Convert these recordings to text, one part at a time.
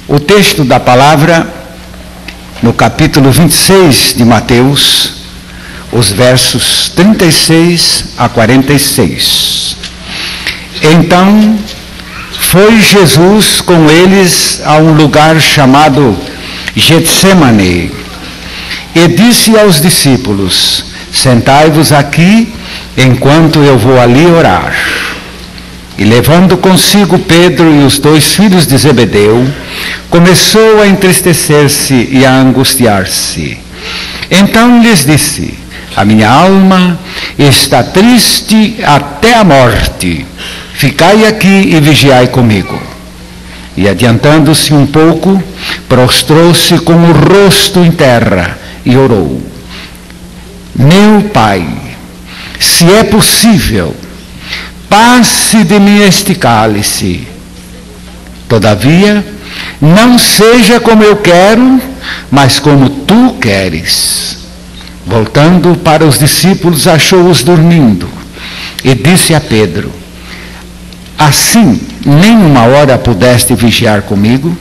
O texto da palavra, no capítulo 26 de Mateus, os versos 36 a 46. Então, foi Jesus com eles a um lugar chamado Getsemane, e disse aos discípulos: sentai-vos aqui, enquanto eu vou ali orar. E levando consigo Pedro e os 2 filhos de Zebedeu, começou a entristecer-se e a angustiar-se. Então lhes disse: a minha alma está triste até a morte. Ficai aqui e vigiai comigo. E adiantando-se um pouco, prostrou-se com o rosto em terra e orou: meu Pai, se é possível, passe de mim este cálice. Todavia, não seja como eu quero, mas como tu queres. Voltando para os discípulos, achou-os dormindo, e disse a Pedro: assim, nem uma hora pudeste vigiar comigo?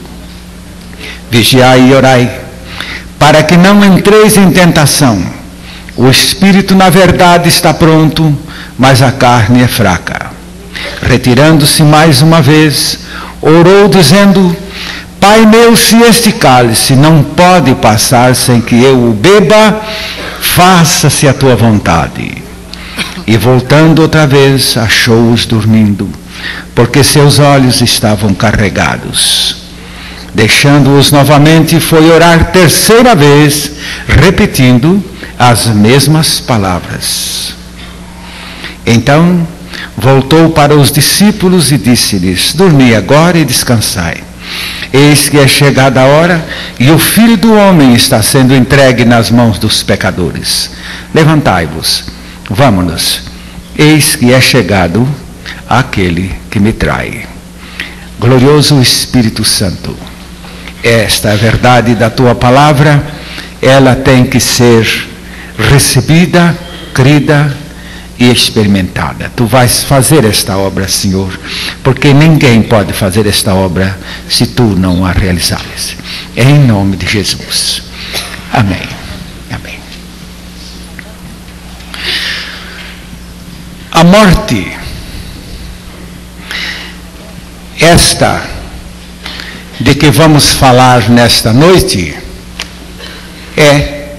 Vigiai e orai, para que não entreis em tentação. O espírito, na verdade, está pronto, mas a carne é fraca. Retirando-se mais uma vez, orou dizendo: Pai meu, se este cálice não pode passar sem que eu o beba, faça-se a tua vontade. E voltando outra vez, achou-os dormindo, porque seus olhos estavam carregados. Deixando-os novamente, foi orar terceira vez, repetindo as mesmas palavras. Então voltou para os discípulos e disse-lhes: dormi agora e descansai. Eis que é chegada a hora, e o Filho do Homem está sendo entregue nas mãos dos pecadores. Levantai-vos, vamos-nos. Eis que é chegado aquele que me trai. Glorioso Espírito Santo, esta é a verdade da tua palavra, ela tem que ser recebida, crida e experimentada. Tu vais fazer esta obra, Senhor, porque ninguém pode fazer esta obra se tu não a realizares. Em nome de Jesus. Amém. Amém. A morte, esta de que vamos falar nesta noite, é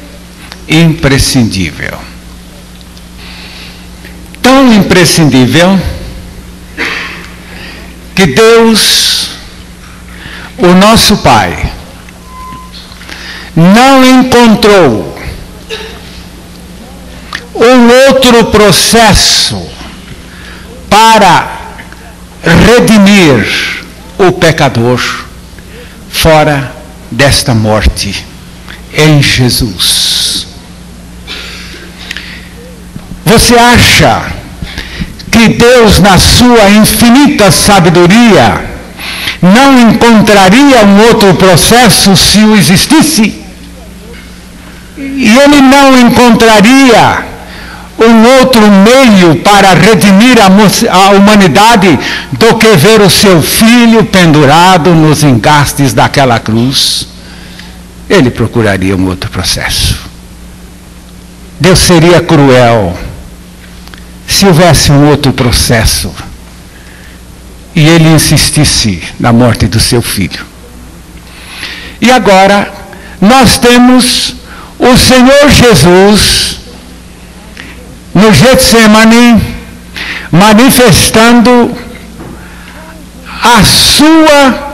imprescindível. Tão imprescindível que Deus, o nosso Pai, não encontrou um outro processo para redimir o pecador fora desta morte em Jesus. Você acha que Deus, na sua infinita sabedoria, não encontraria um outro processo se o existisse? E Ele não encontraria um outro meio para redimir a humanidade do que ver o seu filho pendurado nos engastes daquela cruz? Ele procuraria um outro processo. Deus seria cruel se houvesse um outro processo e ele insistisse na morte do seu filho. E agora nós temos o Senhor Jesus no Getsemane manifestando a sua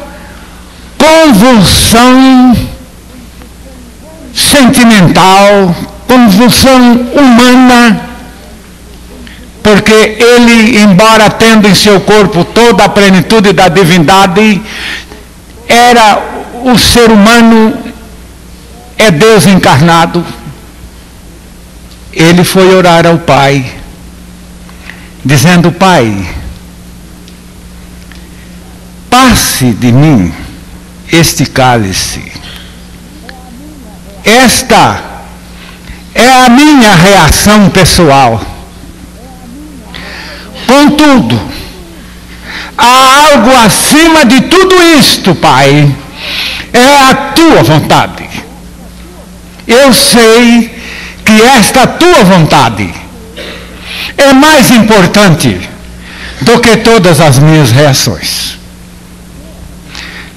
convulsão sentimental, convulsão humana, porque ele, embora tendo em seu corpo toda a plenitude da divindade, era o ser humano, é Deus encarnado. Ele foi orar ao Pai, dizendo: Pai, passe de mim este cálice. Esta é a minha reação pessoal. Contudo, há algo acima de tudo isto, Pai, é a tua vontade. Eu sei que esta tua vontade é mais importante do que todas as minhas reações.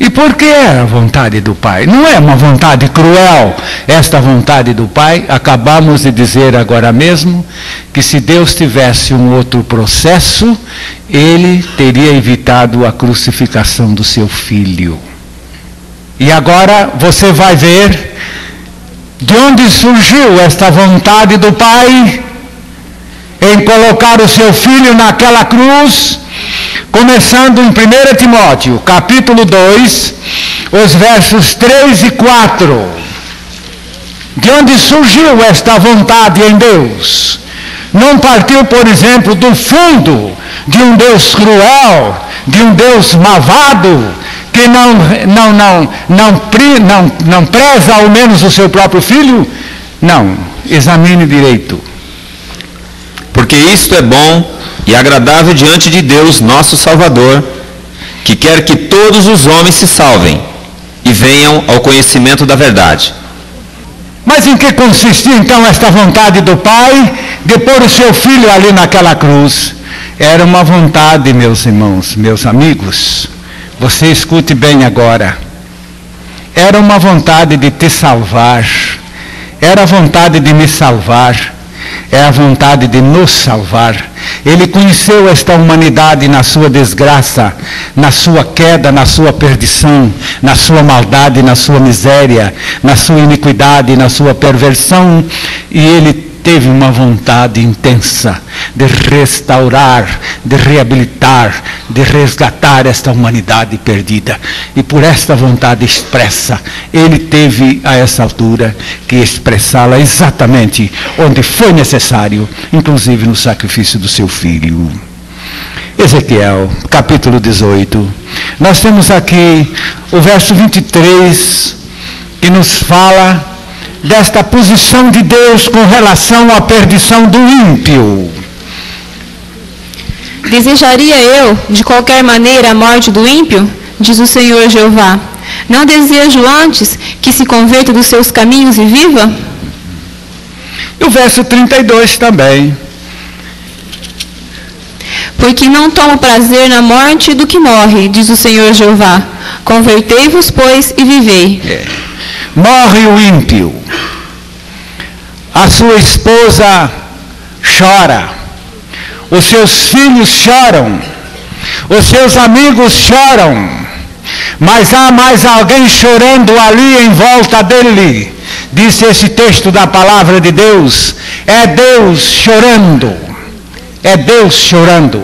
E por que é a vontade do Pai? Não é uma vontade cruel esta vontade do Pai. Acabamos de dizer agora mesmo que se Deus tivesse um outro processo, Ele teria evitado a crucificação do seu Filho. E agora você vai ver de onde surgiu esta vontade do Pai em colocar o seu Filho naquela cruz. Começando em 1 Timóteo, capítulo 2, os versos 3 e 4. De onde surgiu esta vontade em Deus? Não partiu, por exemplo, do fundo de um Deus cruel, de um Deus malvado, que não preza ao menos o seu próprio filho? Não, examine direito. Porque isto é bom e agradável diante de Deus, nosso Salvador, que quer que todos os homens se salvem e venham ao conhecimento da verdade. Mas em que consistia então esta vontade do Pai de pôr o seu Filho ali naquela cruz? Era uma vontade, meus irmãos, meus amigos, você escute bem agora, era uma vontade de te salvar, era a vontade de me salvar, é a vontade de nos salvar. Ele conheceu esta humanidade na sua desgraça, na sua queda, na sua perdição, na sua maldade, na sua miséria, na sua iniquidade, na sua perversão, e Ele teve uma vontade intensa de restaurar, de reabilitar, de resgatar esta humanidade perdida. E por esta vontade expressa, Ele teve a essa altura que expressá-la exatamente onde foi necessário, inclusive no sacrifício do seu Filho. Ezequiel, capítulo 18. Nós temos aqui o verso 23, que nos fala desta posição de Deus com relação à perdição do ímpio. Desejaria eu, de qualquer maneira, a morte do ímpio? Diz o Senhor Jeová. Não desejo antes que se converta dos seus caminhos e viva? E o verso 32 também. Porque não tomo prazer na morte do que morre, diz o Senhor Jeová. Convertei-vos, pois, e vivei. Morre o ímpio, a sua esposa chora, os seus filhos choram, os seus amigos choram, mas há mais alguém chorando ali em volta dele, disse esse texto da palavra de Deus. É Deus chorando, é Deus chorando,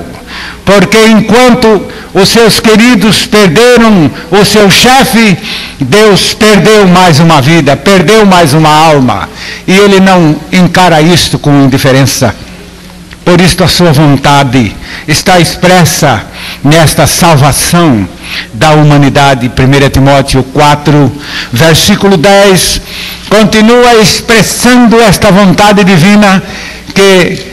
porque enquanto os seus queridos perderam o seu chefe, Deus perdeu mais uma vida, perdeu mais uma alma, e Ele não encara isto com indiferença. Por isto a sua vontade está expressa nesta salvação da humanidade. 1 Timóteo 4, versículo 10, continua expressando esta vontade divina que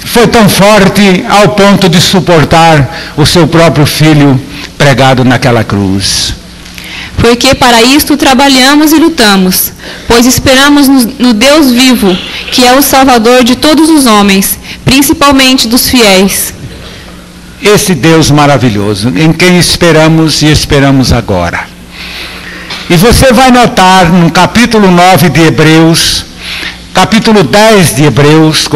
foi tão forte ao ponto de suportar o seu próprio filho pregado naquela cruz. Porque para isto trabalhamos e lutamos, pois esperamos no Deus vivo, que é o Salvador de todos os homens, principalmente dos fiéis. Esse Deus maravilhoso, em quem esperamos e esperamos agora. E você vai notar no capítulo 9 de Hebreus, capítulo 10 de Hebreus,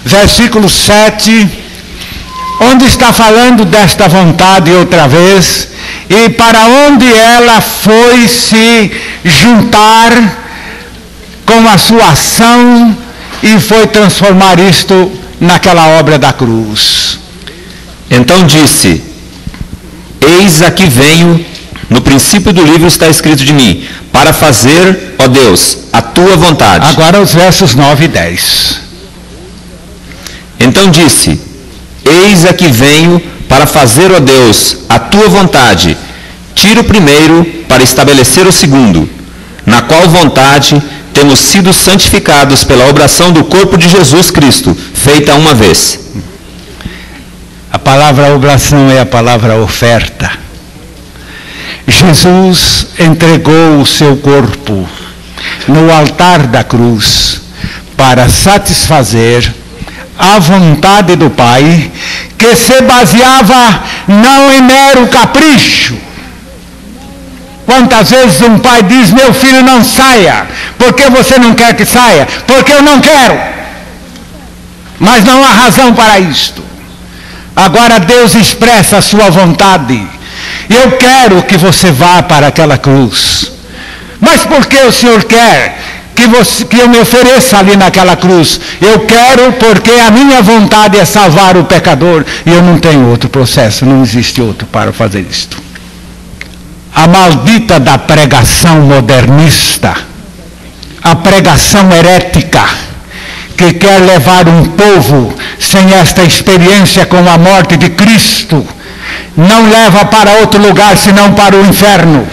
versículo 7, onde está falando desta vontade outra vez, e para onde ela foi se juntar com a sua ação e foi transformar isto naquela obra da cruz. Então disse: eis aqui venho, no princípio do livro está escrito de mim, para fazer, ó Deus, a tua vontade. Agora os versos 9 e 10. Então disse: eis aqui venho para fazer, ó Deus, a tua vontade. Tira o primeiro para estabelecer o segundo, na qual vontade temos sido santificados pela obração do corpo de Jesus Cristo, feita uma vez. A palavra obração é a palavra oferta. Jesus entregou o seu corpo no altar da cruz para satisfazer a vontade do Pai, que se baseava não em mero capricho. Quantas vezes um pai diz: meu filho, não saia. Por que você não quer que saia? Porque eu não quero. Mas não há razão para isto. Agora Deus expressa a sua vontade. Eu quero que você vá para aquela cruz. Mas por que o Senhor quer que eu me ofereça ali naquela cruz? Eu quero porque a minha vontade é salvar o pecador. E eu não tenho outro processo, não existe outro para fazer isto. A maldita da pregação modernista, a pregação herética, que quer levar um povo sem esta experiência com a morte de Cristo, não leva para outro lugar senão para o inferno.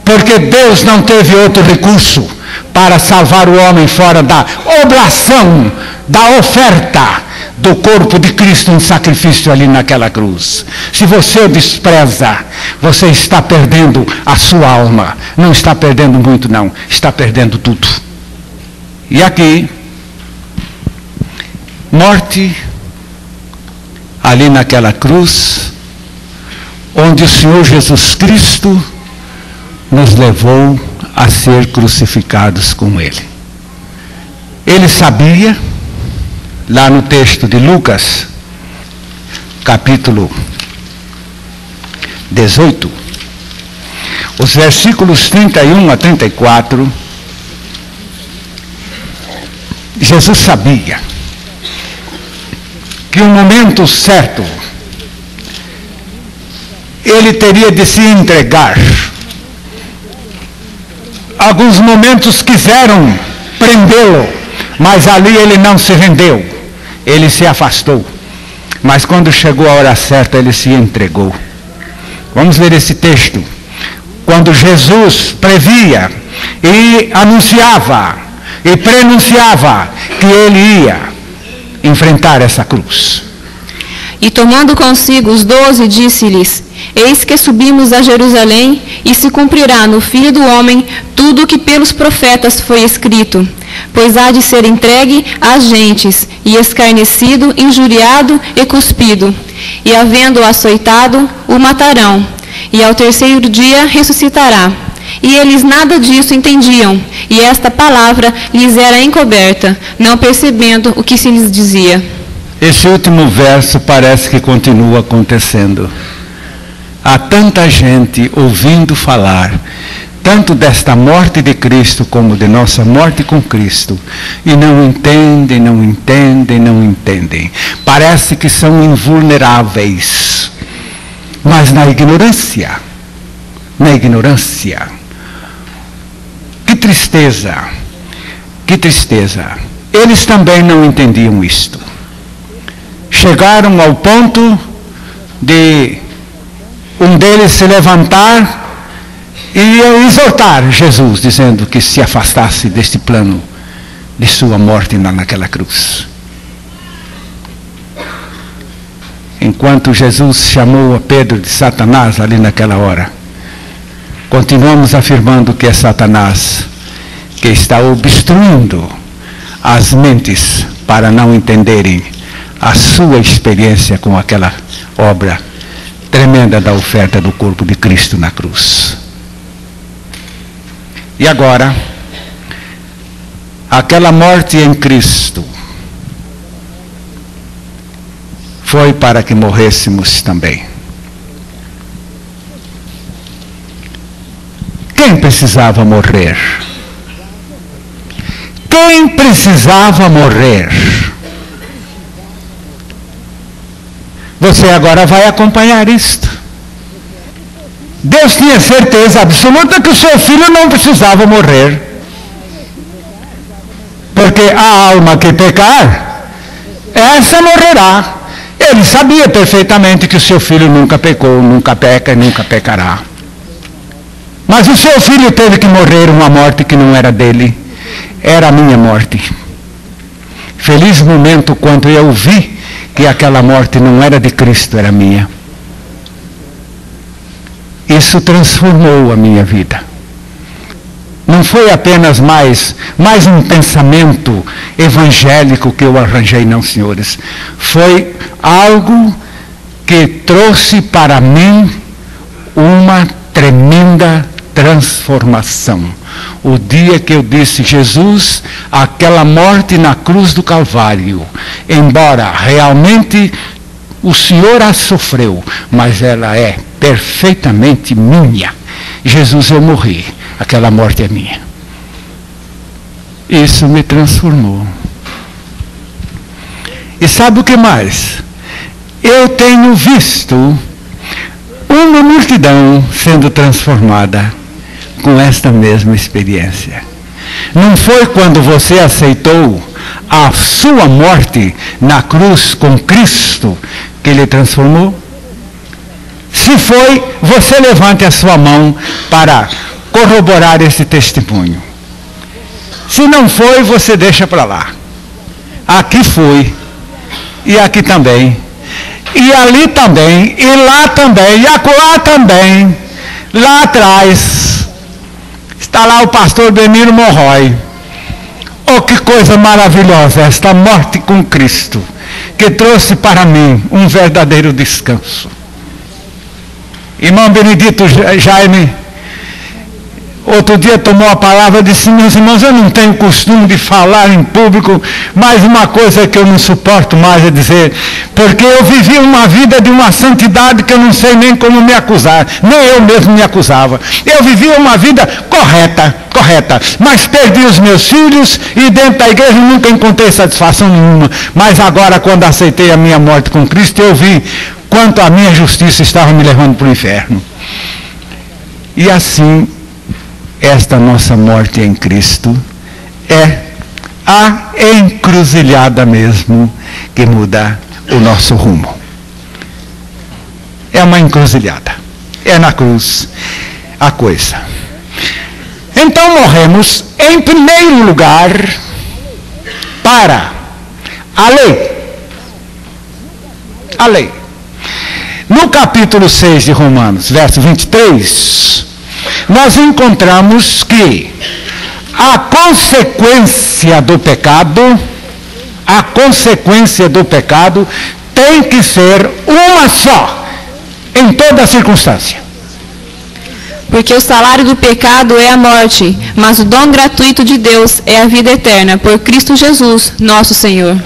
Porque Deus não teve outro recurso para salvar o homem fora da oblação, da oferta do corpo de Cristo em sacrifício ali naquela cruz. Se você o despreza, você está perdendo a sua alma. Não está perdendo muito, não. Está perdendo tudo. E aqui, morte ali naquela cruz, onde o Senhor Jesus Cristo nos levou a ser crucificados com Ele. Ele sabia, lá no texto de Lucas, capítulo 18, os versículos 31 a 34, Jesus sabia que o momento certo ele teria de se entregar. Alguns momentos quiseram prendê-lo, mas ali ele não se rendeu, ele se afastou. Mas quando chegou a hora certa, ele se entregou. Vamos ler esse texto. Quando Jesus previa e anunciava e prenunciava que ele ia enfrentar essa cruz. E tomando consigo os 12, disse-lhes: eis que subimos a Jerusalém, e se cumprirá no Filho do Homem tudo o que pelos profetas foi escrito. Pois há de ser entregue às gentes, e escarnecido, injuriado e cuspido. E havendo-o açoitado, o matarão. E ao terceiro dia ressuscitará. E eles nada disso entendiam, e esta palavra lhes era encoberta, não percebendo o que se lhes dizia. Esse último verso parece que continua acontecendo. Há tanta gente ouvindo falar, tanto desta morte de Cristo como de nossa morte com Cristo, e não entendem, não entendem, não entendem. Parece que são invulneráveis, mas na ignorância. Que tristeza, que tristeza. Eles também não entendiam isto. Chegaram ao ponto de um deles se levantar e exortar Jesus, dizendo que se afastasse deste plano de sua morte naquela cruz. Enquanto Jesus chamou a Pedro de Satanás ali naquela hora, continuamos afirmando que é Satanás que está obstruindo as mentes para não entenderem a sua experiência com aquela obra tremenda da oferta do corpo de Cristo na cruz. E agora, aquela morte em Cristo foi para que morrêssemos também. Quem precisava morrer? Quem precisava morrer? Você agora vai acompanhar isto. Deus tinha certeza absoluta que o seu filho não precisava morrer. Porque a alma que pecar, essa morrerá. Ele sabia perfeitamente que o seu filho nunca pecou, nunca peca e nunca pecará. Mas o seu filho teve que morrer uma morte que não era dele, era a minha morte. Feliz momento quando eu vi que aquela morte não era de Cristo, era minha. Isso transformou a minha vida. Não foi apenas mais um pensamento evangélico que eu arranjei, não, senhores. Foi algo que trouxe para mim uma tremenda transformação. O dia que eu disse: Jesus, aquela morte na cruz do Calvário, embora realmente o Senhor a sofreu, mas ela é perfeitamente minha. Jesus, eu morri, aquela morte é minha. Isso me transformou. E sabe o que mais? Eu tenho visto uma multidão sendo transformada com esta mesma experiência. Não foi quando você aceitou a sua morte na cruz com Cristo que Ele transformou? Se foi, você levante a sua mão para corroborar esse testemunho. Se não foi, você deixa para lá. Aqui foi, e aqui também, e ali também, e lá também, e acolá também. Lá atrás está lá o pastor Beniro Morrói. Oh, que coisa maravilhosa esta morte com Cristo, que trouxe para mim um verdadeiro descanso. Irmão Benedito Jaime, outro dia tomou a palavra e disse: meus irmãos, eu não tenho costume de falar em público, mas uma coisa que eu não suporto mais é dizer, porque eu vivi uma vida de uma santidade que eu não sei nem como me acusar, nem eu mesmo me acusava. Eu vivi uma vida correta, mas perdi os meus filhos e dentro da igreja nunca encontrei satisfação nenhuma. Mas agora, quando aceitei a minha morte com Cristo, eu vi quanto a minha justiça estava me levando para o inferno. E assim, esta nossa morte em Cristo é a encruzilhada mesmo que muda o nosso rumo. É uma encruzilhada. É na cruz a coisa. Então morremos, em primeiro lugar, para a lei. A lei. No capítulo 6 de Romanos, verso 23, nós encontramos que a consequência do pecado tem que ser uma só, em toda circunstância. Porque o salário do pecado é a morte, mas o dom gratuito de Deus é a vida eterna, por Cristo Jesus, nosso Senhor.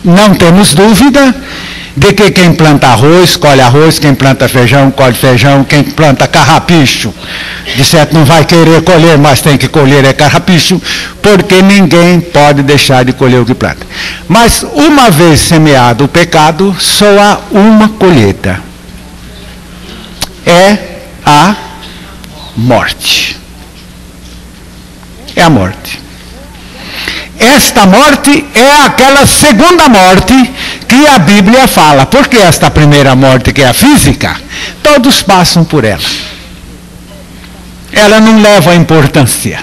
Não temos dúvida de que quem planta arroz, colhe arroz, quem planta feijão, colhe feijão, quem planta carrapicho, de certo não vai querer colher, mas tem que colher é carrapicho, porque ninguém pode deixar de colher o que planta. Mas uma vez semeado o pecado, só há uma colheita. É a morte. É a morte. Esta morte é aquela segunda morte que a Bíblia fala. Porque esta primeira morte, que é a física, todos passam por ela. Ela não leva importância.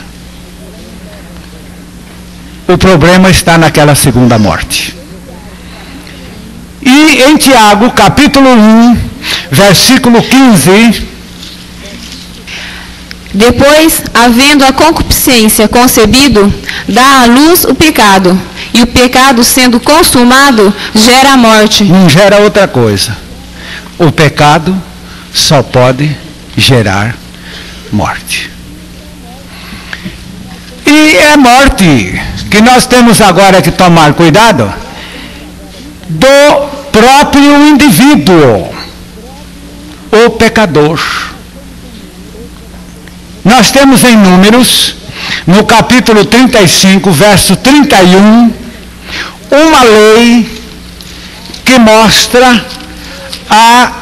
O problema está naquela segunda morte. E em Tiago, capítulo 1, versículo 15... Depois, havendo a concupiscência concebido, dá à luz o pecado. E o pecado, sendo consumado, gera a morte. Não gera outra coisa. O pecado só pode gerar morte. E é morte que nós temos agora que tomar cuidado do próprio indivíduo, o pecador. Nós temos em Números, no capítulo 35, verso 31, uma lei que mostra a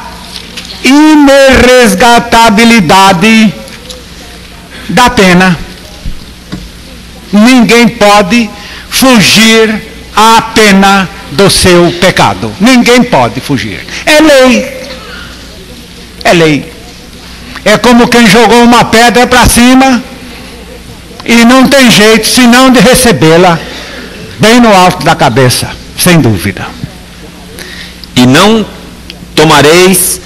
inerresgatabilidade da pena. Ninguém pode fugir à pena do seu pecado. Ninguém pode fugir. É lei. É lei. É como quem jogou uma pedra para cima e não tem jeito senão de recebê-la bem no alto da cabeça, sem dúvida. E não tomareis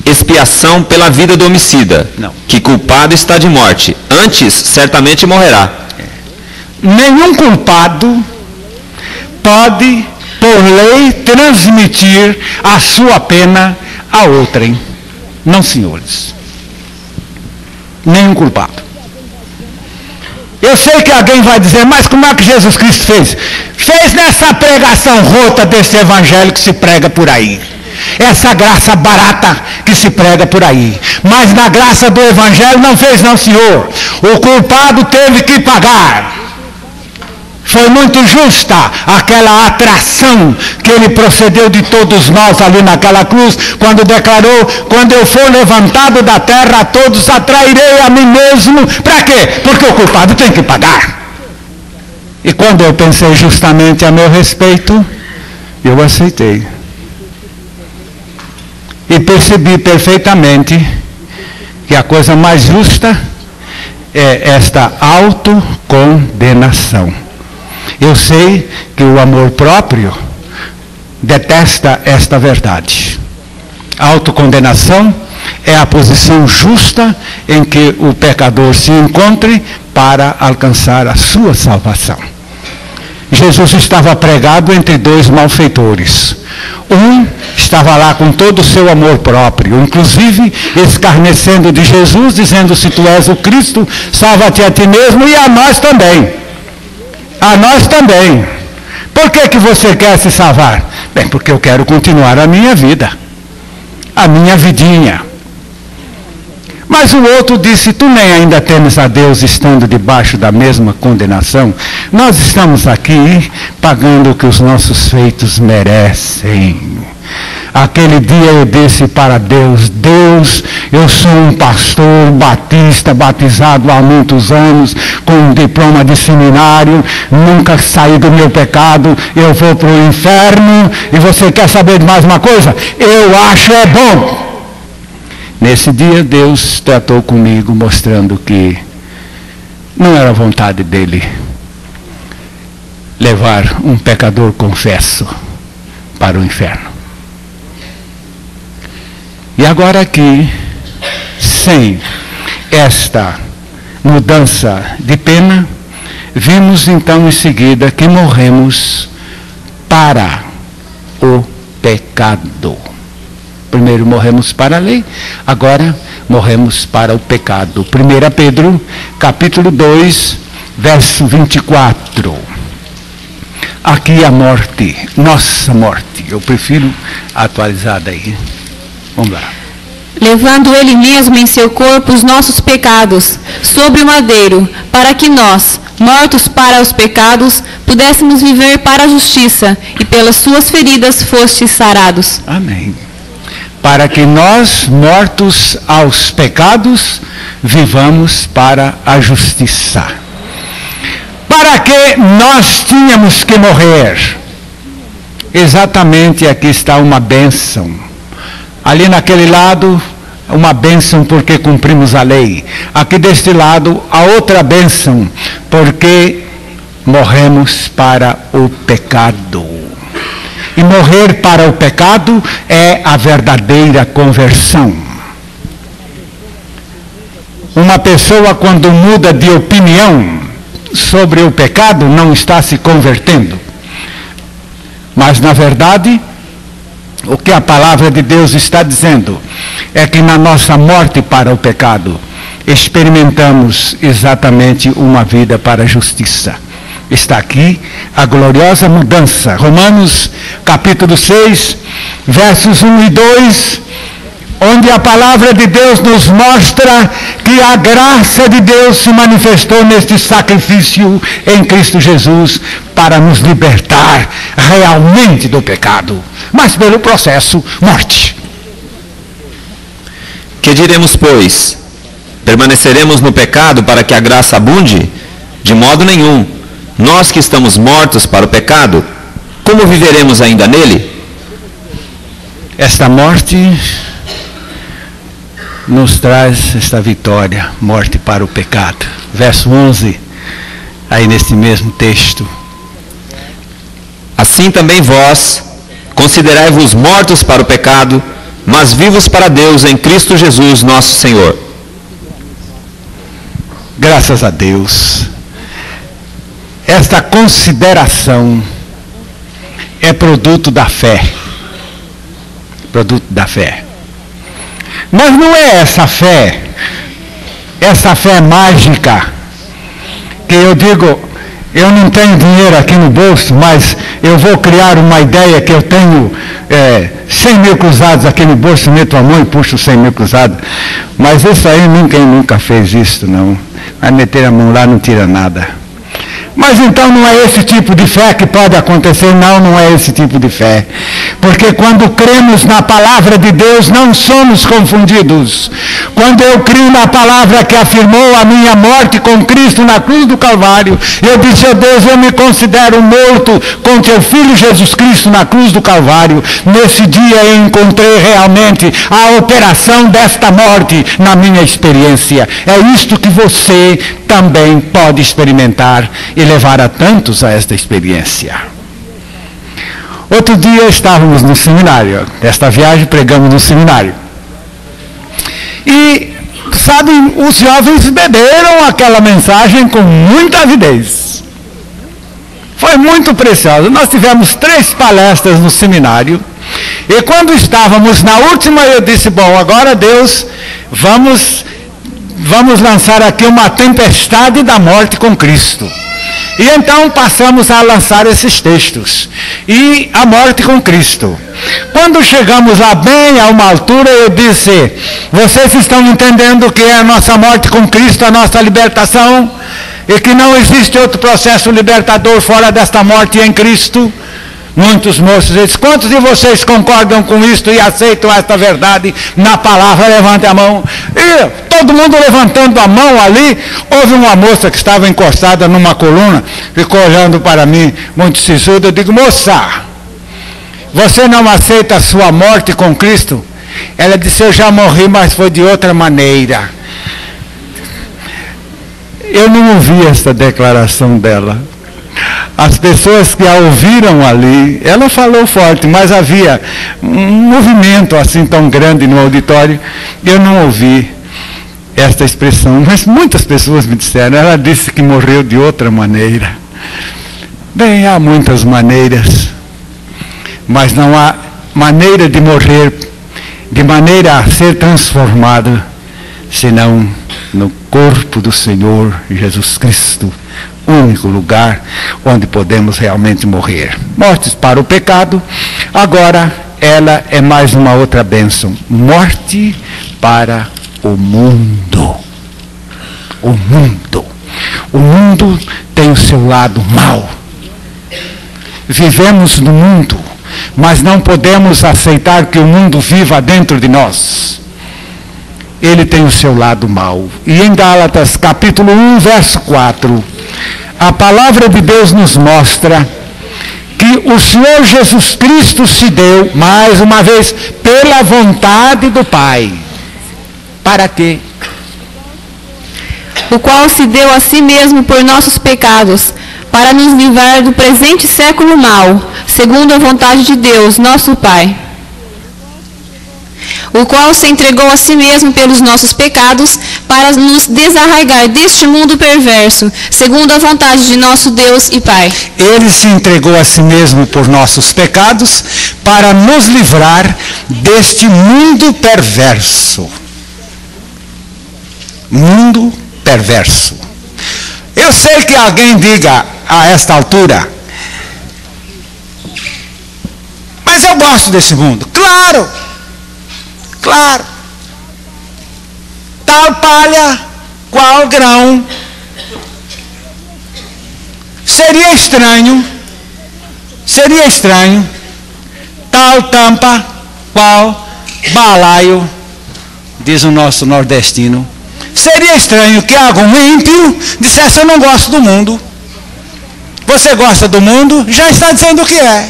expiação pela vida do homicida, Não. que culpado está de morte, antes certamente morrerá. Nenhum culpado pode, por lei, transmitir a sua pena a outrem. Não, senhores. Nenhum culpado. Eu sei que alguém vai dizer, mas como é que Jesus Cristo fez? Fez nessa pregação rota desse evangelho que se prega por aí. Essa graça barata que se prega por aí. Mas na graça do evangelho não fez não, senhor. O culpado teve que pagar. Foi muito justa aquela atração que ele procedeu de todos nós ali naquela cruz, quando declarou, quando eu for levantado da terra, a todos atrairei a mim mesmo. Para quê? Porque o culpado tem que pagar. E quando eu pensei justamente a meu respeito, eu aceitei. E percebi perfeitamente que a coisa mais justa é esta autocondenação. Eu sei que o amor próprio detesta esta verdade. A autocondenação é a posição justa em que o pecador se encontre para alcançar a sua salvação. Jesus estava pregado entre dois malfeitores. Um estava lá com todo o seu amor próprio, inclusive escarnecendo de Jesus, dizendo: se tu és o Cristo, salva-te a ti mesmo e a nós também. A nós também. Por que você quer se salvar? Bem, porque eu quero continuar a minha vida, a minha vidinha. Mas o outro disse: tu nem ainda temes a Deus estando debaixo da mesma condenação. Nós estamos aqui pagando o que os nossos feitos merecem. Aquele dia eu disse para Deus: Deus, eu sou um pastor batista, batizado há muitos anos, com um diploma de seminário, nunca saí do meu pecado, eu vou para o inferno, e você quer saber de mais uma coisa? Eu acho é bom. Nesse dia Deus tratou comigo, mostrando que não era vontade dele levar um pecador confesso para o inferno. E agora aqui, sem esta mudança de pena, vimos então em seguida que morremos para o pecado. Primeiro morremos para a lei, agora morremos para o pecado. 1 Pedro, capítulo 2, verso 24. Aqui a morte, nossa morte. Eu prefiro atualizada aí. Vamos lá. Levando ele mesmo em seu corpo os nossos pecados sobre o madeiro, para que nós, mortos para os pecados, pudéssemos viver para a justiça, e pelas suas feridas fostes sarados. Amém. Para que nós, mortos aos pecados, vivamos para a justiça. Para que nós tínhamos que morrer? Exatamente aqui está uma bênção. Ali naquele lado, uma bênção porque cumprimos a lei. Aqui deste lado, a outra bênção, porque morremos para o pecado. E morrer para o pecado é a verdadeira conversão. Uma pessoa, quando muda de opinião sobre o pecado, não está se convertendo. Mas, na verdade, o que a palavra de Deus está dizendo é que na nossa morte para o pecado, experimentamos exatamente uma vida para a justiça. Está aqui a gloriosa mudança. Romanos capítulo 6, versos 1 e 2, onde a palavra de Deus nos mostra que a graça de Deus se manifestou neste sacrifício em Cristo Jesus para nos libertar realmente do pecado, mas pelo processo morte. Que diremos, pois? Permaneceremos no pecado para que a graça abunde? De modo nenhum. Nós que estamos mortos para o pecado, como viveremos ainda nele? Esta morte nos traz esta vitória, morte para o pecado. Verso 11, aí nesse mesmo texto. Assim também vós, considerai-vos mortos para o pecado, mas vivos para Deus em Cristo Jesus, nosso Senhor. Graças a Deus. Esta consideração é produto da fé. Produto da fé. Mas não é essa fé mágica, que eu digo, eu não tenho dinheiro aqui no bolso, mas eu vou criar uma ideia que eu tenho 100 mil cruzados aqui no bolso, meto a mão e puxo 100 mil cruzados. Mas isso aí ninguém nunca fez isso, não. Vai meter a mão lá, não tira nada. Mas então não é esse tipo de fé que pode acontecer, não é esse tipo de fé. Porque quando cremos na palavra de Deus, não somos confundidos. Quando eu crio na palavra que afirmou a minha morte com Cristo na cruz do Calvário, eu disse, oh Deus, eu me considero morto com teu Filho Jesus Cristo na cruz do Calvário. Nesse dia eu encontrei realmente a operação desta morte na minha experiência. É isto que você também pode experimentar e levar a tantos a esta experiência. Outro dia estávamos no seminário, esta viagem pregamos no seminário. E, sabem, os jovens beberam aquela mensagem com muita avidez. Foi muito precioso. Nós tivemos 3 palestras no seminário. E quando estávamos na última, eu disse, bom, agora Deus, vamos lançar aqui uma tempestade da morte com Cristo. E então passamos a lançar esses textos. E a morte com Cristo. Quando chegamos lá bem a uma altura, eu disse, vocês estão entendendo que é a nossa morte com Cristo, a nossa libertação? E que não existe outro processo libertador fora desta morte em Cristo? Muitos moços dizem, quantos de vocês concordam com isto e aceitam esta verdade na palavra? Levante a mão. E todo mundo levantando a mão ali, houve uma moça que estava encostada numa coluna, ficou olhando para mim, muito sisuda. Eu digo, moça, você não aceita a sua morte com Cristo? Ela disse, eu já morri, mas foi de outra maneira. Eu não ouvi essa declaração dela. As pessoas que a ouviram ali, ela falou forte, mas havia um movimento assim tão grande no auditório, eu não ouvi esta expressão, mas muitas pessoas me disseram, ela disse que morreu de outra maneira. Bem, há muitas maneiras, mas não há maneira de morrer, de maneira a ser transformado, senão no corpo do Senhor Jesus Cristo. Único lugar onde podemos realmente morrer. Mortes para o pecado, agora ela é mais uma outra bênção. Morte para o mundo. O mundo. O mundo tem o seu lado mau. Vivemos no mundo, mas não podemos aceitar que o mundo viva dentro de nós. Ele tem o seu lado mau. E em Gálatas, capítulo 1, verso 4, a palavra de Deus nos mostra que o Senhor Jesus Cristo se deu, mais uma vez, pela vontade do Pai. Para quê? O qual se deu a si mesmo por nossos pecados, para nos livrar do presente século mau, segundo a vontade de Deus, nosso Pai. O qual se entregou a si mesmo pelos nossos pecados, para nos desarraigar deste mundo perverso, segundo a vontade de nosso Deus e Pai. Ele se entregou a si mesmo por nossos pecados, para nos livrar deste mundo perverso. Mundo perverso. Eu sei que alguém diga a esta altura, mas eu gosto desse mundo. Claro! Claro, tal palha, qual grão. Seria estranho, tal tampa, qual balaio, diz o nosso nordestino. Seria estranho que algum ímpio dissesse, eu não gosto do mundo. Você gosta do mundo? Já está dizendo o que é.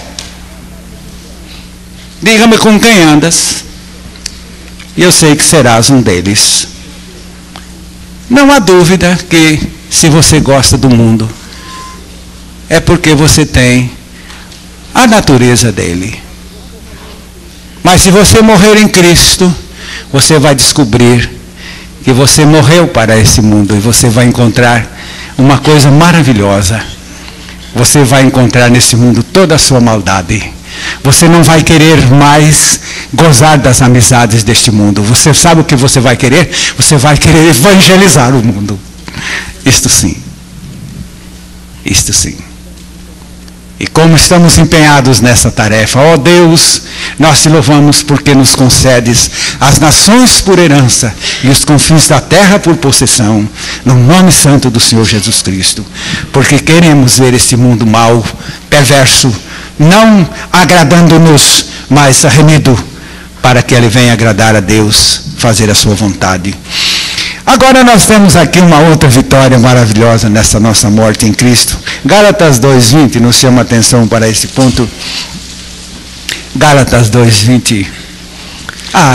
Diga-me com quem andas. E eu sei que serás um deles. Não há dúvida que, se você gosta do mundo, é porque você tem a natureza dele. Mas se você morrer em Cristo, você vai descobrir que você morreu para esse mundo e você vai encontrar uma coisa maravilhosa. Você vai encontrar nesse mundo toda a sua maldade. Você não vai querer mais gozar das amizades deste mundo. Você sabe o que você vai querer? Você vai querer evangelizar o mundo. Isto sim. Isto sim. E como estamos empenhados nessa tarefa, ó Deus, nós te louvamos porque nos concedes as nações por herança e os confins da terra por possessão, no nome santo do Senhor Jesus Cristo. Porque queremos ver este mundo mau, perverso, não agradando-nos, mas remido, para que ele venha agradar a Deus, fazer a sua vontade. Agora nós temos aqui uma outra vitória maravilhosa nessa nossa morte em Cristo. Gálatas 2:20 nos chama a atenção para esse ponto. Gálatas 2:20.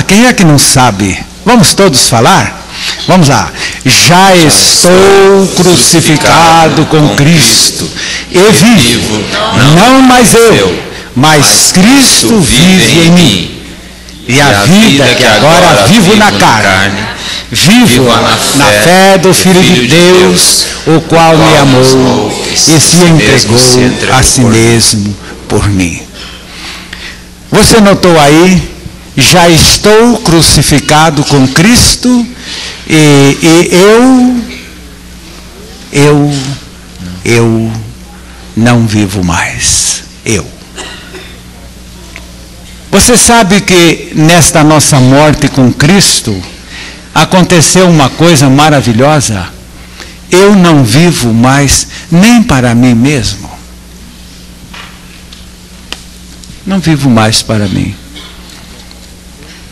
Quem é que não sabe? Vamos todos falar? Vamos lá. Já estou crucificado com Cristo, e vivo, não mais eu, mas Cristo vive em mim. E a vida que agora vivo na carne, vivo na fé do Filho de Deus, o qual me amou e se entregou a si mesmo por mim. Você notou aí? Já estou crucificado com Cristo e eu não vivo mais. Você sabe que nesta nossa morte com Cristo aconteceu uma coisa maravilhosa? Eu não vivo mais nem para mim mesmo. Não vivo mais para mim.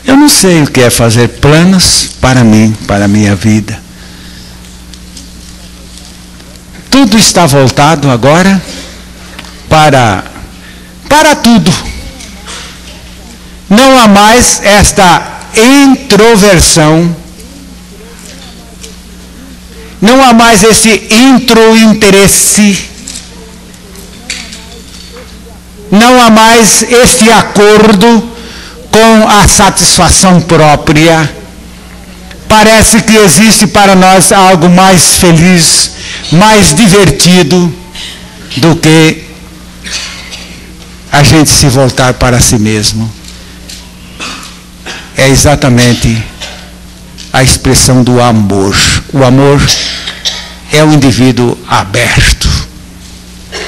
Eu não sei o que é fazer planos para mim, para a minha vida. Tudo está voltado agora para tudo. Não há mais esta introversão. Não há mais esse introinteresse. Não há mais este acordo com a satisfação própria. Parece que existe para nós algo mais feliz, mais divertido do que a gente se voltar para si mesmo. É exatamente a expressão do amor. O amor é o indivíduo aberto,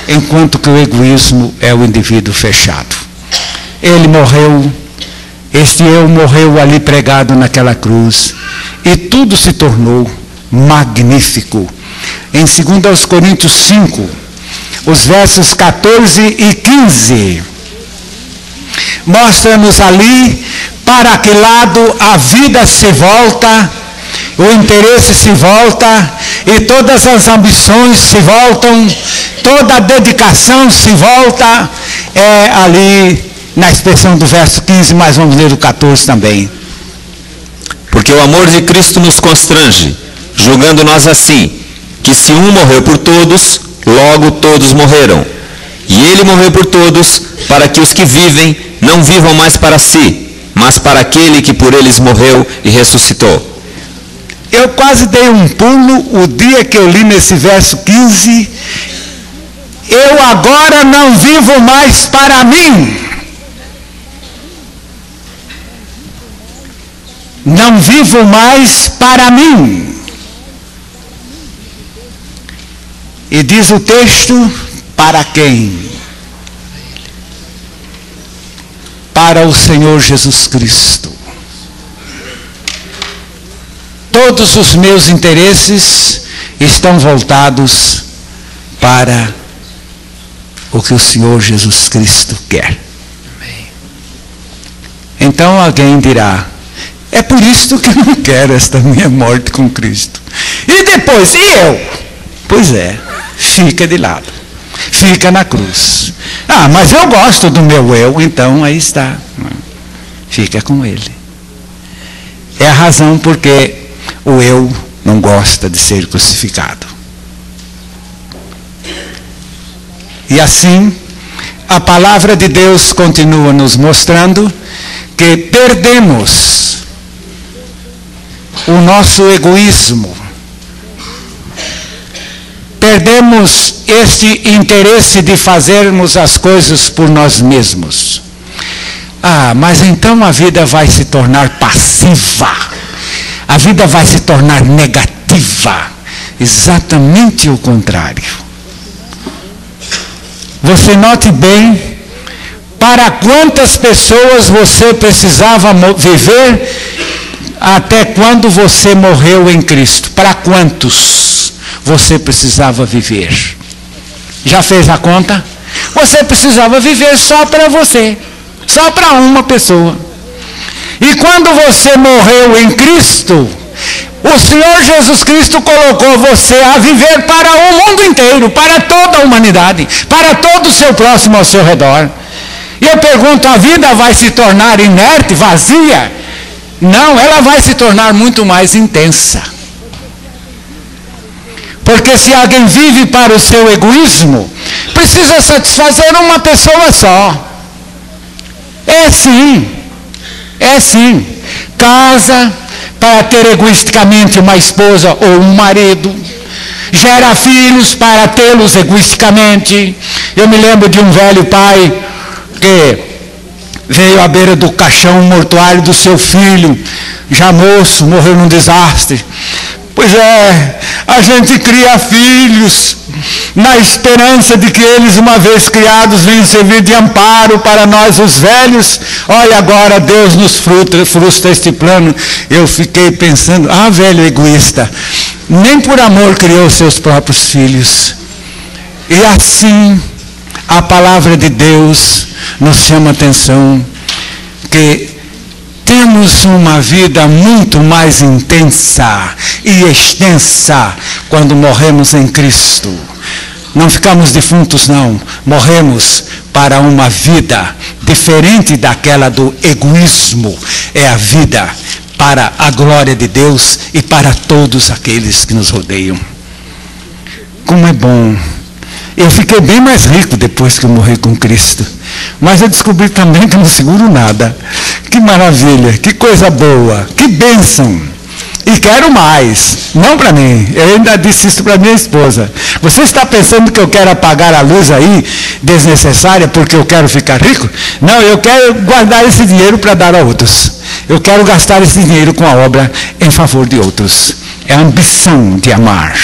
enquanto que o egoísmo é o indivíduo fechado. Ele morreu, este eu morreu ali pregado naquela cruz, e tudo se tornou magnífico. Em 2 Coríntios 5, os versos 14 e 15, mostra-nos ali para que lado a vida se volta, o interesse se volta, e todas as ambições se voltam, toda a dedicação se volta. É ali na expressão do verso 15, mas vamos ler o 14 também. Porque o amor de Cristo nos constrange, julgando nós assim, que se um morreu por todos, logo todos morreram. E ele morreu por todos, para que os que vivem não vivam mais para si, mas para aquele que por eles morreu e ressuscitou. Eu quase dei um pulo o dia que eu li nesse verso 15. Eu agora não vivo mais para mim. Não vivo mais para mim. E diz o texto, para quem? Para o Senhor Jesus Cristo. Todos os meus interesses estão voltados para o que o Senhor Jesus Cristo quer. Então alguém dirá, é por isso que eu não quero esta minha morte com Cristo. E depois, e eu? Pois é, fica de lado. Fica na cruz. Mas eu gosto do meu eu, então aí está. Fica com ele. É a razão porque o eu não gosta de ser crucificado. E assim, a palavra de Deus continua nos mostrando que perdemos o nosso egoísmo, perdemos este interesse de fazermos as coisas por nós mesmos. Mas então a vida vai se tornar passiva, a vida vai se tornar negativa. Exatamente o contrário. Você note bem, para quantas pessoas você precisava viver até quando você morreu em Cristo? Para quantos você precisava viver? Já fez a conta? Você precisava viver só para você, só para uma pessoa. E quando você morreu em Cristo, o Senhor Jesus Cristo colocou você a viver para o mundo inteiro, para toda a humanidade, para todo o seu próximo ao seu redor. E eu pergunto, a vida vai se tornar inerte, vazia? Não, ela vai se tornar muito mais intensa. Porque se alguém vive para o seu egoísmo, precisa satisfazer uma pessoa só. É sim. Casa para ter egoisticamente uma esposa ou um marido. Gera filhos para tê-los egoisticamente. Eu me lembro de um velho pai que veio à beira do caixão mortuário do seu filho, já moço, morreu num desastre. Pois é, a gente cria filhos na esperança de que eles, uma vez criados, venham servir de amparo para nós os velhos. Olha, agora Deus nos frustra este plano. Eu fiquei pensando, velho egoísta, nem por amor criou seus próprios filhos. E assim, a palavra de Deus nos chama a atenção que temos uma vida muito mais intensa e extensa quando morremos em Cristo. Não ficamos defuntos, não. Morremos para uma vida diferente daquela do egoísmo. É a vida para a glória de Deus e para todos aqueles que nos rodeiam. Como é bom. Eu fiquei bem mais rico depois que eu morri com Cristo. Mas eu descobri também que não seguro nada. Que maravilha, que coisa boa, que bênção. E quero mais, não para mim. Eu ainda disse isso para minha esposa. Você está pensando que eu quero apagar a luz aí, desnecessária, porque eu quero ficar rico? Não, eu quero guardar esse dinheiro para dar a outros. Eu quero gastar esse dinheiro com a obra em favor de outros. É a ambição de amar.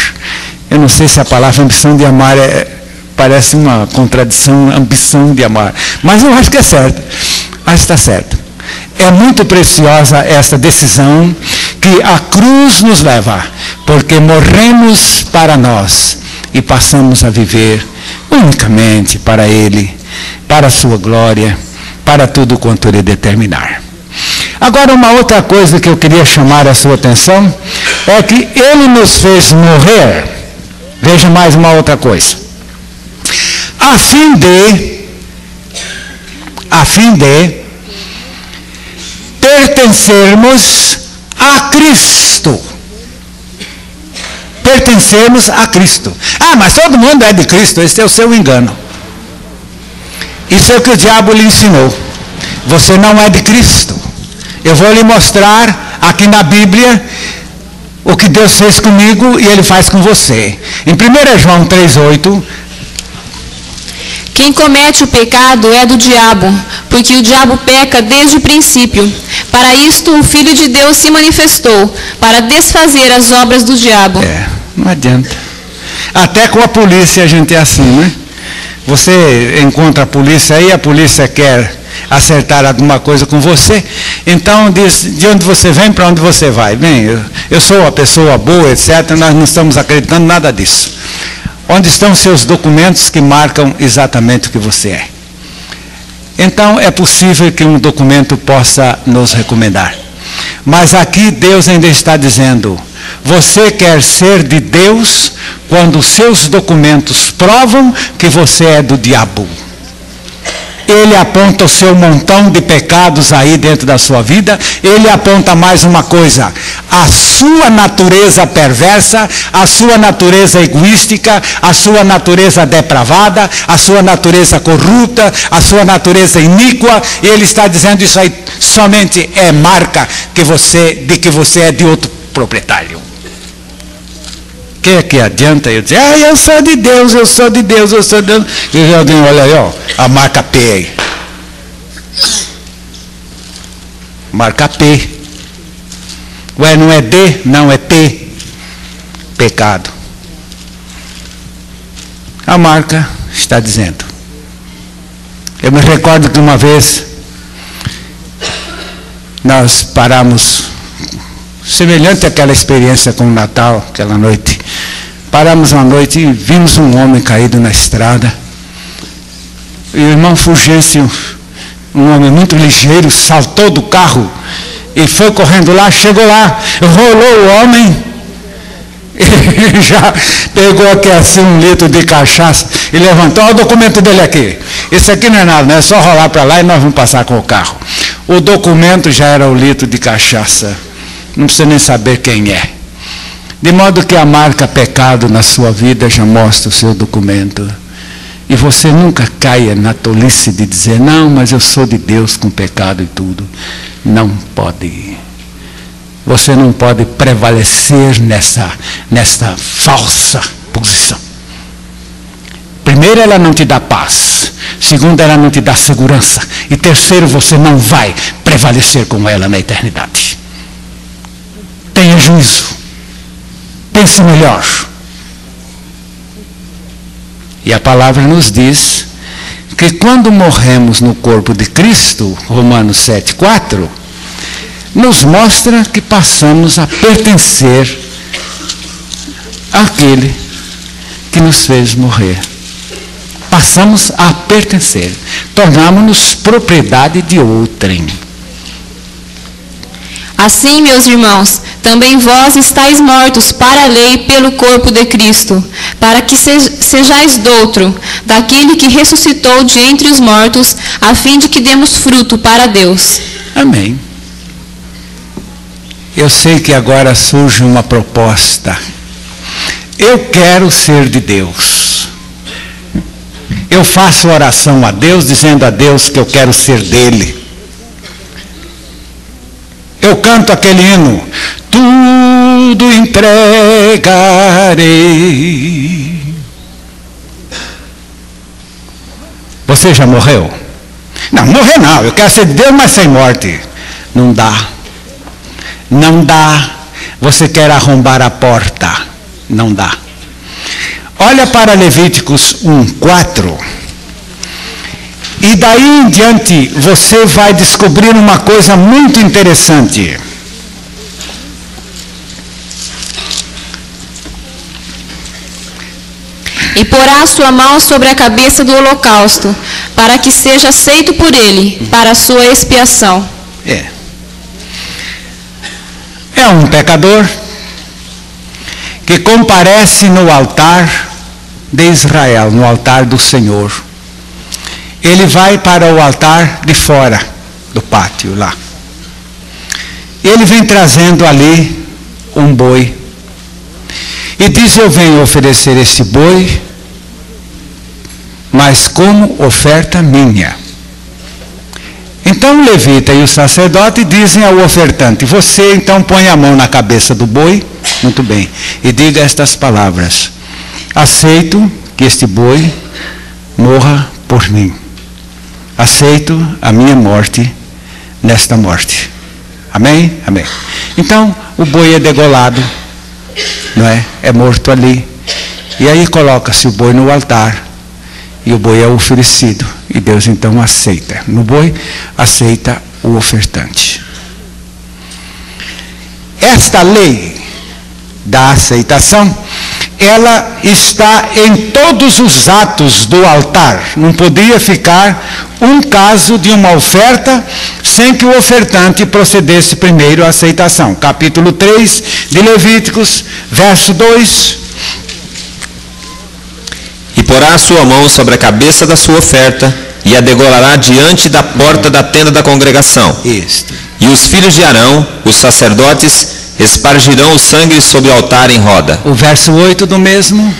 Eu não sei se a palavra ambição de amar parece uma contradição, ambição de amar. Mas eu acho que é certo. Acho que está certo. É muito preciosa esta decisão que a cruz nos leva, porque morremos para nós e passamos a viver unicamente para Ele, para a sua glória, para tudo quanto Ele determinar. Agora, uma outra coisa que eu queria chamar a sua atenção é que Ele nos fez morrer. Veja mais uma outra coisa. A fim de pertencermos a Cristo. Pertencermos a Cristo. Mas todo mundo é de Cristo. Esse é o seu engano. Isso é o que o diabo lhe ensinou. Você não é de Cristo. Eu vou lhe mostrar aqui na Bíblia o que Deus fez comigo e Ele faz com você. Em 1 João 3,8... Quem comete o pecado é do diabo, porque o diabo peca desde o princípio. Para isto o Filho de Deus se manifestou, para desfazer as obras do diabo. Não adianta. Até com a polícia a gente é assim, né? Você encontra a polícia aí, a polícia quer acertar alguma coisa com você, então diz, de onde você vem, para onde você vai? Bem, eu sou uma pessoa boa, etc., nós não estamos acreditando nada disso. Onde estão seus documentos que marcam exatamente o que você é? Então é possível que um documento possa nos recomendar. Mas aqui Deus ainda está dizendo, você quer ser de Deus quando os seus documentos provam que você é do diabo. Ele aponta o seu montão de pecados aí dentro da sua vida. Ele aponta mais uma coisa: a sua natureza perversa, a sua natureza egoística, a sua natureza depravada, a sua natureza corrupta, a sua natureza iníqua. E ele está dizendo isso aí. somente é marca de que você é de outro proprietário. Que adianta eu dizer, eu sou de Deus, eu sou de Deus, eu sou de Deus. E alguém olha aí, ó, a marca P aí. Marca P. Ué, não é D, não é P. Pecado. A marca está dizendo. Eu me recordo que uma vez nós paramos, semelhante àquela experiência com o Natal, aquela noite. Paramos uma noite e vimos um homem caído na estrada. E o irmão Fulgêncio, um homem muito ligeiro, saltou do carro e foi correndo lá, chegou lá, rolou o homem e já pegou aqui assim 1 litro de cachaça e levantou. Olha o documento dele aqui. Esse aqui não é nada, não é só rolar para lá e nós vamos passar com o carro. O documento já era 1 litro de cachaça. Não precisa nem saber quem é. De modo que a marca pecado na sua vida já mostra o seu documento. E você nunca caia na tolice de dizer, não, mas eu sou de Deus com pecado e tudo. Não pode. Você não pode prevalecer nessa falsa posição. Primeiro, ela não te dá paz. Segundo, ela não te dá segurança. E terceiro, você não vai prevalecer com ela na eternidade. Tenha juízo. Pense melhor. E a palavra nos diz que quando morremos no corpo de Cristo, Romanos 7,4, nos mostra que passamos a pertencer àquele que nos fez morrer. Passamos a pertencer. Tornamos-nos propriedade de outrem. Assim, meus irmãos, também vós estáis mortos para a lei pelo corpo de Cristo, para que sejais doutro, daquele que ressuscitou de entre os mortos, a fim de que demos fruto para Deus. Amém. Eu sei que agora surge uma proposta. Eu quero ser de Deus. Eu faço oração a Deus, dizendo a Deus que eu quero ser dele. Eu canto aquele hino, tudo entregarei. Você já morreu? Não, morrer não, eu quero ser de Deus, mas sem morte. Não dá. Não dá. Você quer arrombar a porta. Não dá. Olha para Levíticos 1:4. E daí em diante você vai descobrir uma coisa muito interessante. E porá a sua mão sobre a cabeça do holocausto, para que seja aceito por ele, para a sua expiação. É um pecador que comparece no altar de Israel, no altar do Senhor. Ele vai para o altar de fora do pátio lá. Ele vem trazendo ali um boi. E diz, eu venho oferecer este boi, mas como oferta minha. Então o levita e o sacerdote dizem ao ofertante, você então põe a mão na cabeça do boi, muito bem, e diga estas palavras, aceito que este boi morra por mim. Aceito a minha morte nesta morte. Amém? Amém. Então, o boi é degolado, não é? É morto ali. E aí coloca-se o boi no altar, e o boi é oferecido. E Deus então aceita. No boi, aceita o ofertante. Esta lei da aceitação, ela está em todos os atos do altar. Não podia ficar um caso de uma oferta sem que o ofertante procedesse primeiro à aceitação. Capítulo 3 de Levíticos, verso 2. E porá a sua mão sobre a cabeça da sua oferta, e a degolará diante da porta da tenda da congregação. Isto. E os filhos de Arão, os sacerdotes, espargirão o sangue sobre o altar em roda. O verso 8 do mesmo.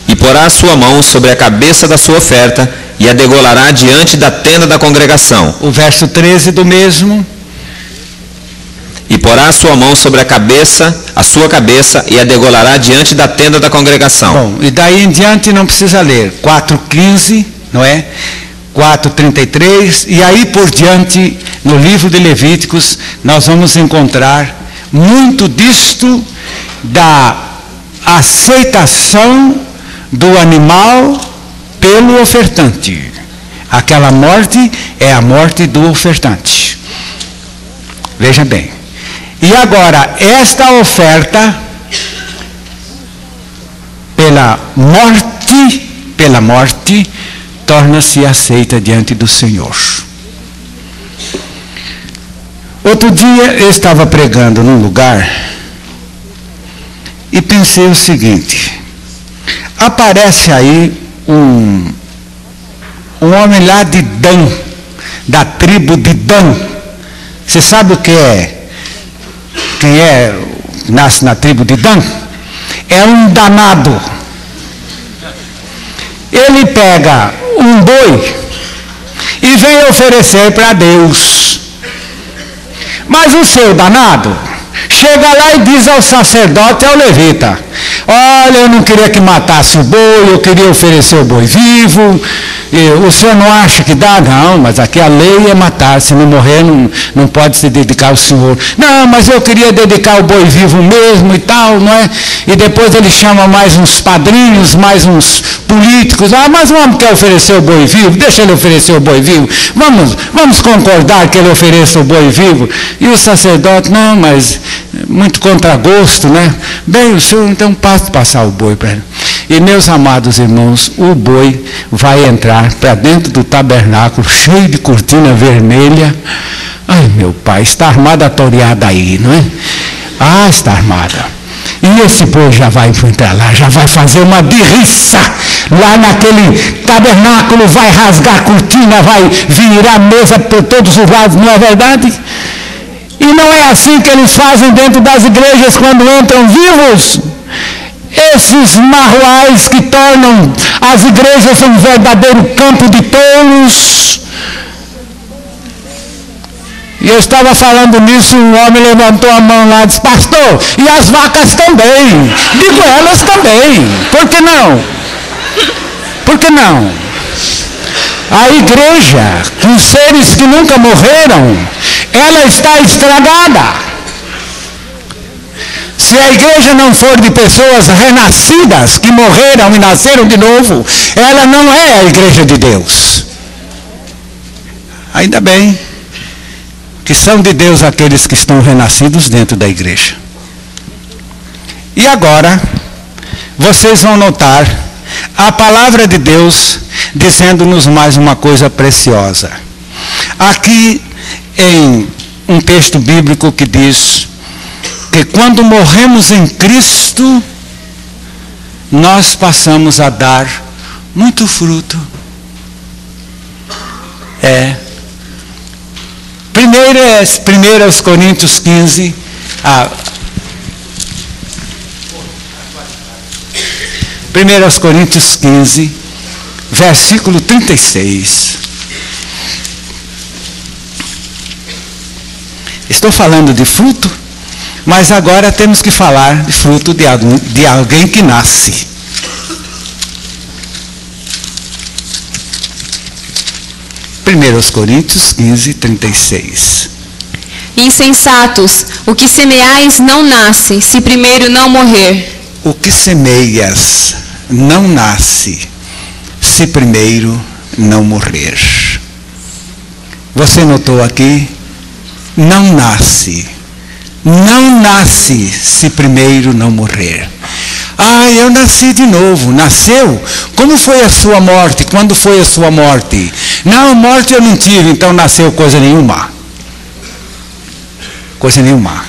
E porá a sua mão sobre a cabeça da sua oferta, e a degolará diante da tenda da congregação. O verso 13 do mesmo. E porá a sua mão sobre a sua cabeça, e a degolará diante da tenda da congregação. Bom, e daí em diante não precisa ler. 4:15, não é? 4:33, e aí por diante, no livro de Levíticos, nós vamos encontrar muito disto da aceitação do animal pelo ofertante. Aquela morte é a morte do ofertante. Veja bem. E agora, esta oferta pela morte, torna-se aceita diante do Senhor. Outro dia eu estava pregando num lugar e pensei o seguinte: aparece aí um homem lá de Dan, da tribo de Dan. Você sabe o que é? Quem nasce na tribo de Dan? É um danado. Ele pega um boi e vem oferecer para Deus. Mas o seu danado chega lá e diz ao sacerdote e ao levita: olha, eu não queria que matasse o boi, eu queria oferecer o boi vivo. O senhor não acha que dá? Não, mas aqui a lei é matar, se não morrer não pode se dedicar ao senhor. Não, mas eu queria dedicar o boi vivo mesmo e tal, não é? E depois ele chama mais uns padrinhos, mais uns políticos. Ah, mas o homem quer oferecer o boi vivo, deixa ele oferecer o boi vivo. Vamos concordar que ele ofereça o boi vivo. E o sacerdote: não, mas muito contragosto, né? Bem, o senhor então pode passar o boi para ele. E meus amados irmãos, o boi vai entrar para dentro do tabernáculo, cheio de cortina vermelha. Ai, meu pai, está armada a toreada aí, não é? Ah, está armada. E esse boi já vai entrar lá, já vai fazer uma birriça lá naquele tabernáculo, vai rasgar a cortina, vai virar a mesa por todos os lados, não é verdade? E não é assim que eles fazem dentro das igrejas quando entram vivos. Esses marruais que tornam as igrejas um verdadeiro campo de tolos. E eu estava falando nisso, um homem levantou a mão lá e disse: pastor, e as vacas também? Digo, elas também. Por que não? Por que não? A igreja, com seres que nunca morreram, ela está estragada. Se a igreja não for de pessoas renascidas, que morreram e nasceram de novo, ela não é a igreja de Deus. Ainda bem que são de Deus aqueles que estão renascidos dentro da igreja. E agora, vocês vão notar a palavra de Deus dizendo-nos mais uma coisa preciosa. Aqui em um texto bíblico que diz que quando morremos em Cristo, nós passamos a dar muito fruto. 1 Coríntios 15, 1 Coríntios 15, versículo 36. Estou falando de fruto, mas agora temos que falar de fruto de alguém que nasce. Primeiros Coríntios 15, 36. Insensatos, o que semeais não nasce, se primeiro não morrer. O que semeias não nasce, se primeiro não morrer. Você notou aqui? Não nasce. Não nasce se primeiro não morrer. Ah, eu nasci de novo. Nasceu? Como foi a sua morte? Quando foi a sua morte? Não, morte eu não tive, então nasceu coisa nenhuma. Coisa nenhuma.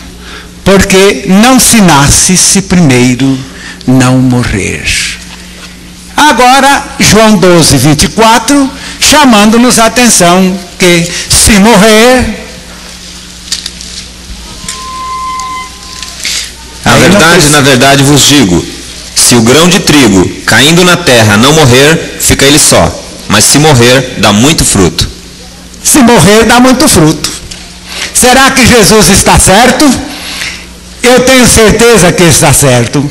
Porque não se nasce se primeiro não morrer. Agora, João 12, 24, chamando-nos a atenção que se morrer... Na verdade vos digo, se o grão de trigo caindo na terra não morrer, fica ele só, mas se morrer, dá muito fruto. Se morrer, dá muito fruto. Será que Jesus está certo? Eu tenho certeza que está certo.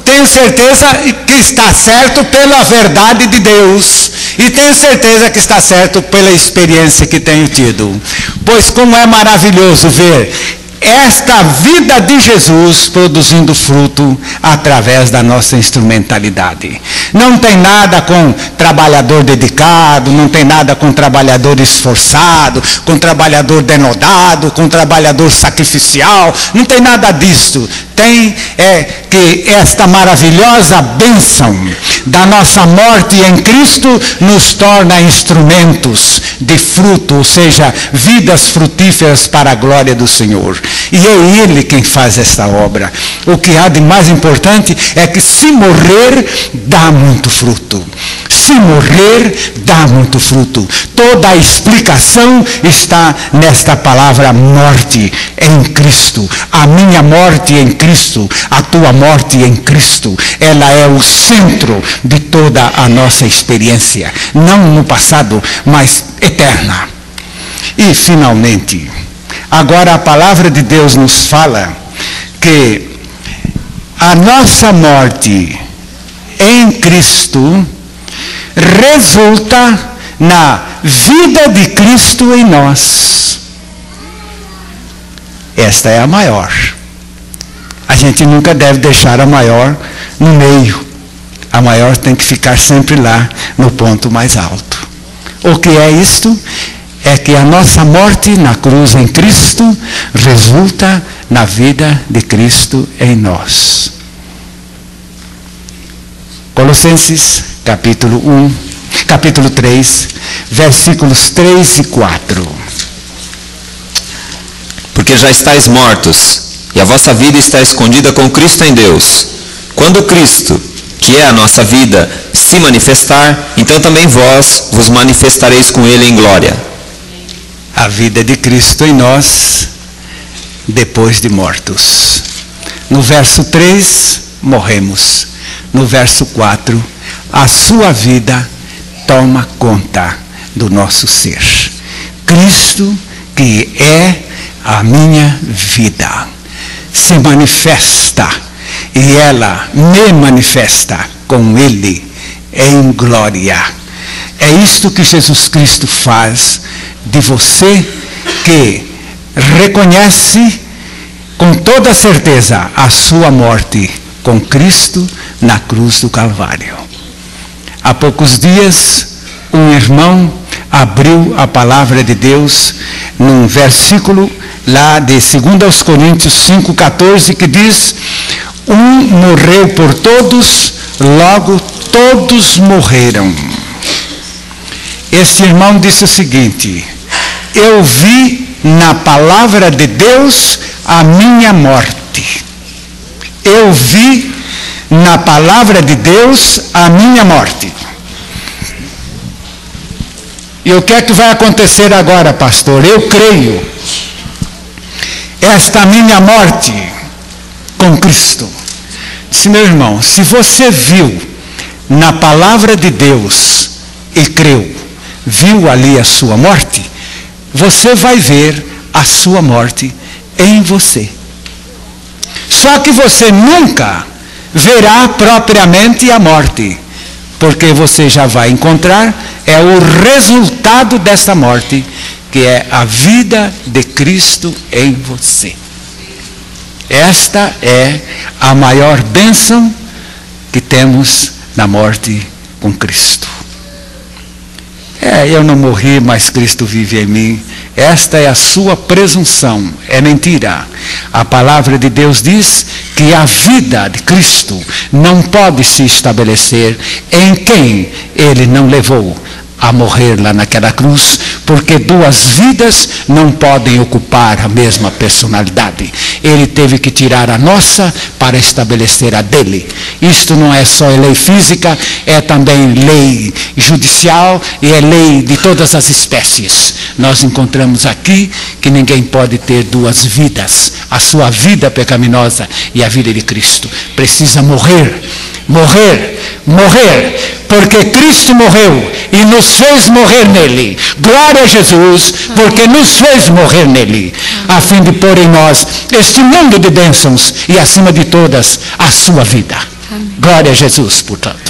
Tenho certeza que está certo pela verdade de Deus. E tenho certeza que está certo pela experiência que tenho tido. Pois como é maravilhoso ver esta vida de Jesus produzindo fruto através da nossa instrumentalidade. Não tem nada com trabalhador dedicado, não tem nada com trabalhador esforçado, com trabalhador denodado, com trabalhador sacrificial, não tem nada disso. Tem que esta maravilhosa bênção da nossa morte em Cristo nos torna instrumentos de fruto, ou seja, vidas frutíferas para a glória do Senhor. E é Ele quem faz esta obra. O que há de mais importante é que se morrer, dá muito fruto. Se morrer, dá muito fruto. Toda a explicação está nesta palavra morte em Cristo. A minha morte em Cristo, a tua morte em Cristo, ela é o centro de toda a nossa experiência. Não no passado, mas eterna. E finalmente, agora a palavra de Deus nos fala que a nossa morte em Cristo resulta na vida de Cristo em nós. Esta é a maior. A gente nunca deve deixar a maior no meio. A maior tem que ficar sempre lá no ponto mais alto. O que é isto? É que a nossa morte na cruz em Cristo resulta na vida de Cristo em nós. Colossenses, capítulo 3, versículos 3 e 4. Porque já estáis mortos, e a vossa vida está escondida com Cristo em Deus. Quando Cristo, que é a nossa vida, se manifestar, então também vós vos manifestareis com Ele em glória. A vida de Cristo em nós, depois de mortos. No verso 3, morremos. No verso 4, a sua vida toma conta do nosso ser. Cristo, que é a minha vida, se manifesta, e ela me manifesta com Ele em glória. É isto que Jesus Cristo faz de você que reconhece com toda certeza a sua morte com Cristo na cruz do Calvário. Há poucos dias, um irmão abriu a palavra de Deus num versículo lá de 2 Coríntios 5,14, que diz: um morreu por todos, logo todos morreram. Este irmão disse o seguinte: eu vi na palavra de Deus a minha morte. Eu vi na palavra de Deus a minha morte. E o que é que vai acontecer agora, pastor? Eu creio. Esta minha morte com Cristo. Se, meu irmão, se você viu na palavra de Deus e creu, viu ali a sua morte, você vai ver a sua morte em você. Só que você nunca verá propriamente a morte, porque você já vai encontrar o resultado dessa morte, que é a vida de Cristo em você. Esta é a maior bênção que temos na morte com Cristo. Eu não morri, mas Cristo vive em mim. Esta é a sua presunção. É mentira. A palavra de Deus diz que a vida de Cristo não pode se estabelecer em quem Ele não levou a morrer lá naquela cruz, porque duas vidas não podem ocupar a mesma personalidade. ele teve que tirar a nossa para estabelecer a dele. Isto não é só lei física, é também lei judicial e é lei de todas as espécies. Nós encontramos aqui que ninguém pode ter duas vidas. A sua vida pecaminosa e a vida de Cristo. Precisa morrer, porque Cristo morreu e nos fez morrer nele. Glória a Jesus, porque nos fez morrer nele, a fim de pôr em nós este mundo de bênçãos e, acima de todas, a sua vida. Glória a Jesus, portanto.